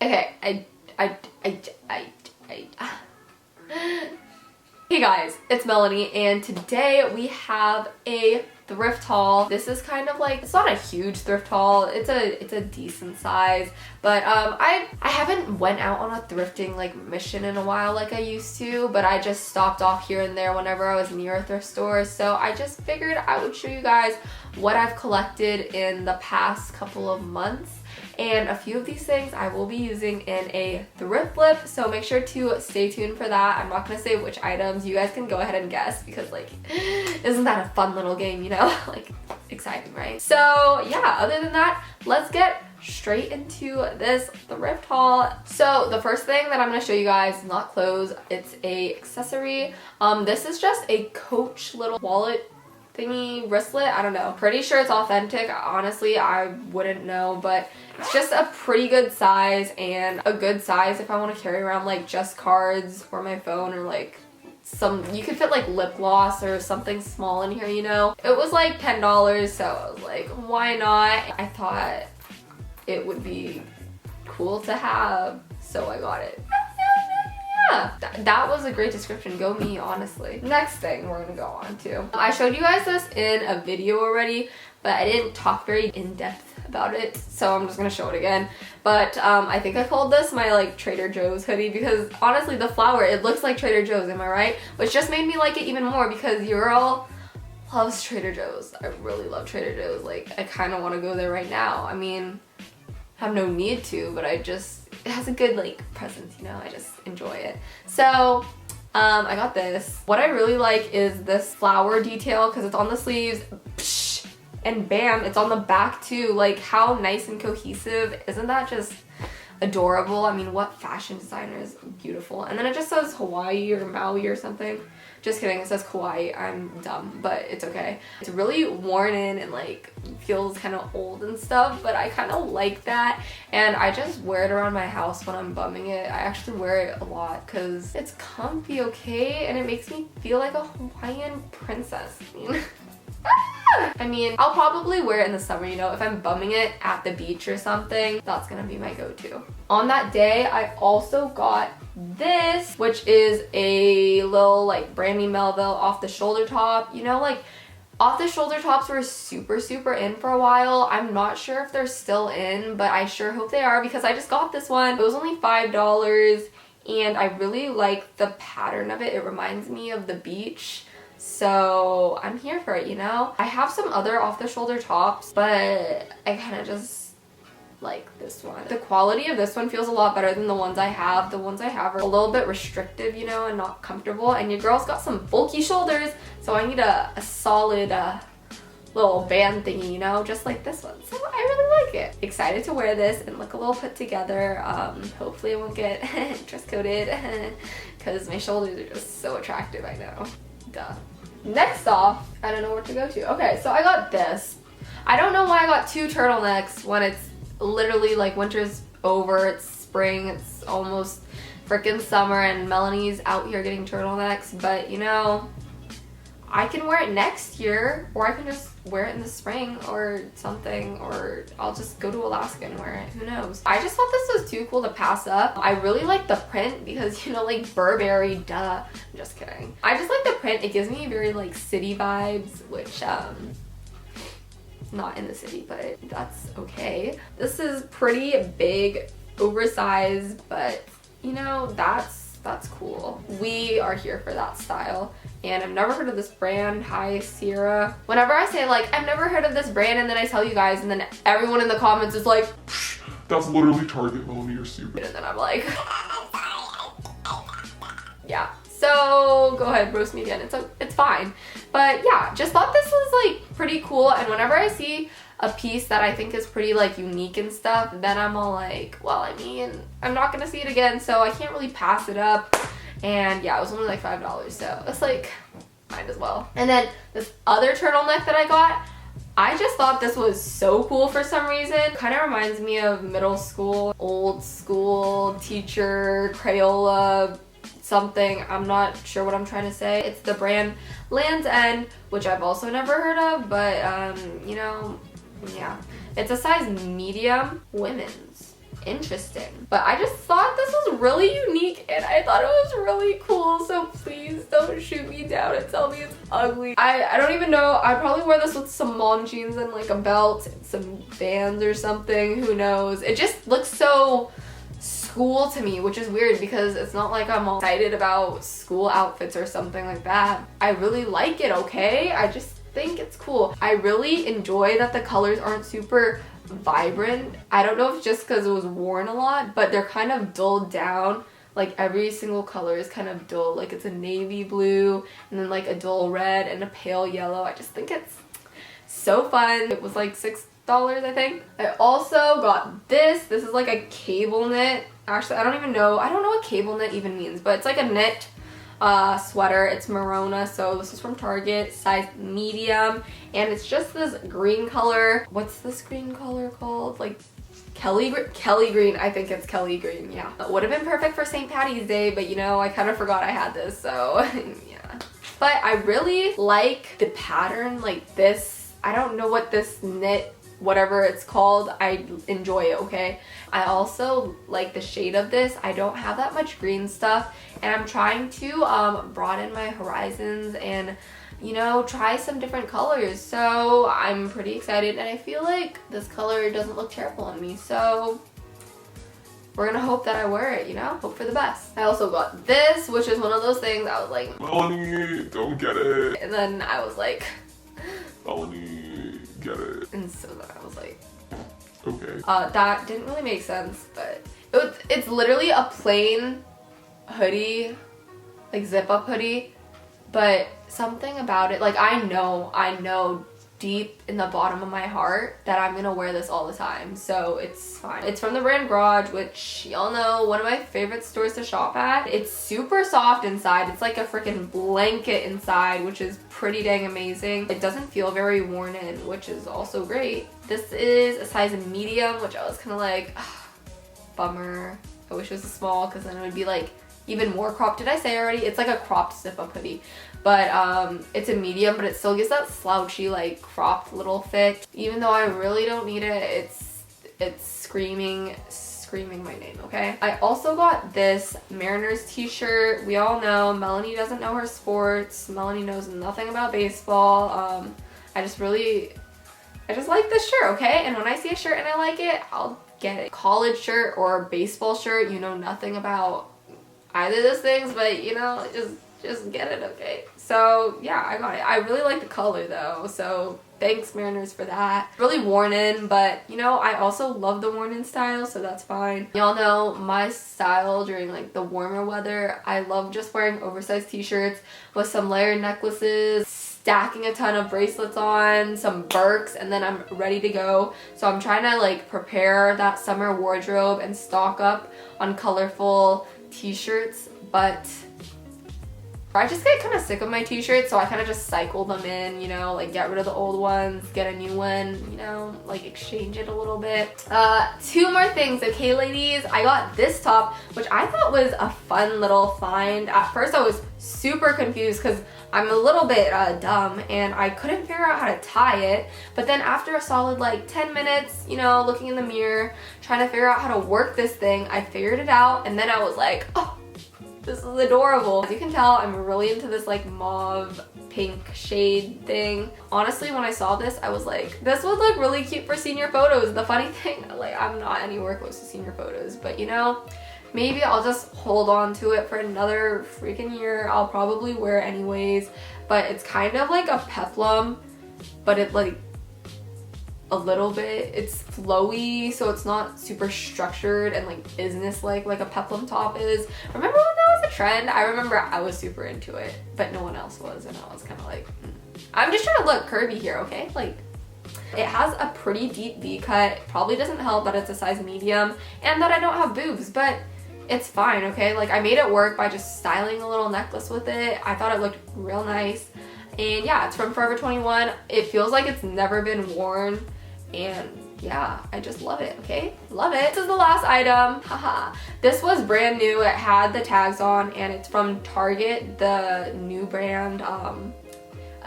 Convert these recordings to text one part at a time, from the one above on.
Okay, Hey guys, it's Melanie, and today we have a thrift haul. This is kind of like, it's not a huge thrift haul, it's a decent size, but I haven't went out on a thrifting like mission in a while like I used to, but I just stopped off here and there whenever I was near a thrift store, so I just figured I would show you guys what I've collected in the past couple of months. And a few of these things I will be using in a thrift flip, so make sure to stay tuned for that. I'm not gonna say which items, you guys can go ahead and guess, because like, isn't that a fun little game, you know? Like, exciting, right? So yeah, other than that, let's get straight into this thrift haul. So the first thing that I'm gonna show you guys is not clothes, it's a accessory. This is just a Coach little wallet thingy, wristlet, I don't know. Pretty sure it's authentic. Honestly, I wouldn't know, but it's just a pretty good size, and a good size if I want to carry around like just cards or my phone, or like you could fit like lip gloss or something small in here, you know. It was like $10, so I was like, why not? I thought it would be cool to have, so I got it. Yeah, that was a great description. Go me, honestly. Next thing we're gonna go on to. I showed you guys this in a video already, but I didn't talk very in-depth about it, so I'm just gonna show it again. But I think I called this my like Trader Joe's hoodie, because honestly the flower, it looks like Trader Joe's, am I right? Which just made me like it even more, because your girl loves Trader Joe's. I really love Trader Joe's. Like, I kind of want to go there right now. I mean, I have no need to, but it has a good like presence, you know. I just enjoy it. So I got this. What I really like is this flower detail, because it's on the sleeves, psh, and bam, it's on the back too. Like, how nice and cohesive. Isn't that just adorable? I mean, what fashion designer is beautiful? And then it just says Hawaii or Maui or something. Just kidding, it says Kauai. I'm dumb, but it's okay. It's really worn in and like feels kind of old and stuff, but I kind of like that, and I just wear it around my house when I'm bumming it. I actually wear it a lot because it's comfy, okay, and it makes me feel like a Hawaiian princess. I mean, I'll probably wear it in the summer, you know, if I'm bumming it at the beach or something. That's gonna be my go-to. On that day, I also got this, which is a little like Brandy Melville off the shoulder top. You know, like off the shoulder tops were super in for a while. I'm not sure if they're still in, but I sure hope they are, because I just got this one. It was only $5, and I really like the pattern of it. It reminds me of the beach. So I'm here for it, you know? I have some other off the shoulder tops, but I kind of just like this one. The quality of this one feels a lot better than the ones I have. The ones I have are a little bit restrictive, you know, and not comfortable. And your girl's got some bulky shoulders, so I need a solid little band thingy, you know, just like this one. So I really like it. Excited to wear this and look a little put together. Hopefully I won't get dress coded, because my shoulders are just so attractive, I know. Duh. Next off, I don't know where to go to. Okay, so I got this. I don't know why I got two turtlenecks when it's literally like winter's over, it's spring, it's almost freaking summer, and Melanie's out here getting turtlenecks, but you know, I can wear it next year, or I can just wear it in the spring or something, or I'll just go to Alaska and wear it, who knows. I just thought this was too cool to pass up. I really like the print because, you know, like Burberry, duh. I'm just kidding. I just like the print. It gives me very like city vibes, which not in the city, but that's okay. This is pretty big, oversized, but you know, that's cool. We are here for that style. And I've never heard of this brand, High Sierra. Whenever I say like, I've never heard of this brand, and then I tell you guys, and then everyone in the comments is like, that's literally Target, Melanie, you're stupid. And then I'm like, yeah. So go ahead, roast me again. It's fine. But yeah, just thought this was like pretty cool. And whenever I see a piece that I think is pretty like unique and stuff, then I'm all like, well, I mean, I'm not gonna see it again, so I can't really pass it up. And yeah, it was only like $5, so it's like, might as well. And then this other turtleneck that I got, I just thought this was so cool for some reason. Kind of reminds me of middle school, old school teacher, Crayola, something. I'm not sure what I'm trying to say. It's the brand Land's End, which I've also never heard of, but you know, yeah. It's a size medium, women's. interesting. But I just thought this was really unique and I thought it was really cool. So please don't shoot me down and tell me it's ugly. I don't even know. I'd probably wear this with some mom jeans and like a belt and some bands or something. Who knows? It just looks so school to me, which is weird because it's not like I'm all excited about school outfits or something like that. I really like it, okay? I just think it's cool. I really enjoy that the colors aren't super vibrant. I don't know if it's just because it was worn a lot, but they're kind of dulled down. Like every single color is kind of dull. Like it's a navy blue and then like a dull red and a pale yellow. I just think it's so fun. It was like $6, I think. I also got this. This is like a cable knit. Actually, I don't know what cable knit even means, but it's like a knit sweater. It's Merona, so this is from Target, size medium, and it's just this green color. What's this green color called? Like Kelly green. I think it's Kelly green. Yeah, it would have been perfect for St. Patty's Day, but you know, I kind of forgot I had this, so yeah. But I really like the pattern, like this. I don't know what this knit, whatever it's called, I enjoy it, okay? I also like the shade of this. I don't have that much green stuff, and I'm trying to broaden my horizons and, you know, try some different colors. So I'm pretty excited, and I feel like this color doesn't look terrible on me, so we're gonna hope that I wear it, you know? Hope for the best. I also got this, which is one of those things I was like, Melanie, don't get it. and then I was like, Melanie, get it. and so then I was like, okay. that didn't really make sense, but it's literally a plain hoodie, like zip up hoodie, but something about it, like I know deep in the bottom of my heart that I'm gonna wear this all the time, so it's fine. It's from the brand Garage, which y'all know, one of my favorite stores to shop at. It's super soft inside. It's like a freaking blanket inside, which is pretty dang amazing. It doesn't feel very worn in, which is also great. This is a size medium, which I was kind of like, bummer. I wish it was a small, because then it would be like even more cropped. Did I say already? It's like a cropped zip-up hoodie, but it's a medium, but it still gives that slouchy, like cropped little fit. Even though I really don't need it, it's screaming my name, okay? I also got this Mariners t-shirt. We all know Melanie doesn't know her sports. Melanie knows nothing about baseball. I just like this shirt, okay? And when I see a shirt and I like it, I'll get it. College shirt or baseball shirt, you know nothing about either of those things, but you know, just get it, okay? So yeah, I got it. I really like the color though, so thanks Mariners for that. Really worn in, but you know, I also love the worn in style, so that's fine. Y'all know my style during like the warmer weather. I love just wearing oversized t-shirts with some layered necklaces, stacking a ton of bracelets on, some Birks, and then I'm ready to go. So I'm trying to like prepare that summer wardrobe and stock up on colorful t-shirts, but I just get kind of sick of my t-shirts, so I kind of just cycle them in, you know, like get rid of the old ones, get a new one, you know, like exchange it a little bit. Two more things, okay ladies? I got this top, which I thought was a fun little find. At first I was super confused because I'm a little bit dumb and I couldn't figure out how to tie it, but then after a solid like 10 minutes, you know, looking in the mirror, trying to figure out how to work this thing, I figured it out, and then I was like, oh, this is adorable. As you can tell, I'm really into this like mauve pink shade thing. Honestly, when I saw this, I was like, this would look really cute for senior photos. The funny thing, like I'm not anywhere close to senior photos, but you know, maybe I'll just hold on to it for another freaking year. I'll probably wear it anyways, but it's kind of like a peplum, but it like a little bit, it's flowy, so it's not super structured and like business like a peplum top is. Remember when that was a trend? I remember I was super into it, but no one else was, and I was kind of like, I'm just trying to look curvy here, okay? Like, it has a pretty deep V cut. Probably doesn't help that it's a size medium and that I don't have boobs, but it's fine, okay? Like, I made it work by just styling a little necklace with it. I thought it looked real nice. And yeah, it's from Forever 21. It feels like it's never been worn. And yeah, I just love it, okay? Love it. This is the last item, haha. This was brand new. It had the tags on, and it's from Target, the new brand,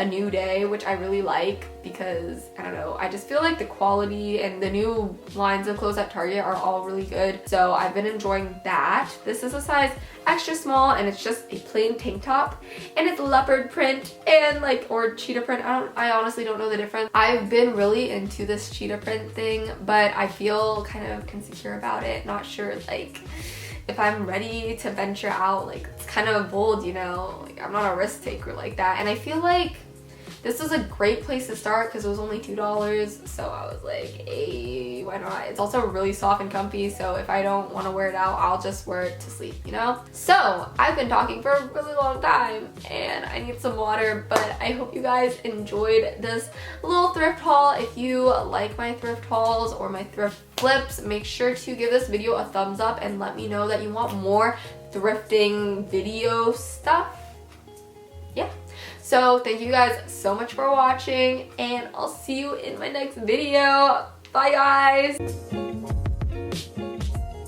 a new day, which I really like because, I don't know, I just feel like the quality and the new lines of clothes at Target are all really good. So I've been enjoying that. This is a size extra small and it's just a plain tank top and it's leopard print and like, or cheetah print. I honestly don't know the difference. I've been really into this cheetah print thing, but I feel kind of insecure about it. Not sure like if I'm ready to venture out. Like, it's kind of bold, you know, like I'm not a risk taker like that. And I feel like this is a great place to start because it was only $2. So I was like, hey, why not? It's also really soft and comfy. So if I don't want to wear it out, I'll just wear it to sleep, you know? So I've been talking for a really long time and I need some water, but I hope you guys enjoyed this little thrift haul. If you like my thrift hauls or my thrift flips, make sure to give this video a thumbs up and let me know that you want more thrifting video stuff. Yeah. So thank you guys so much for watching and I'll see you in my next video. Bye guys!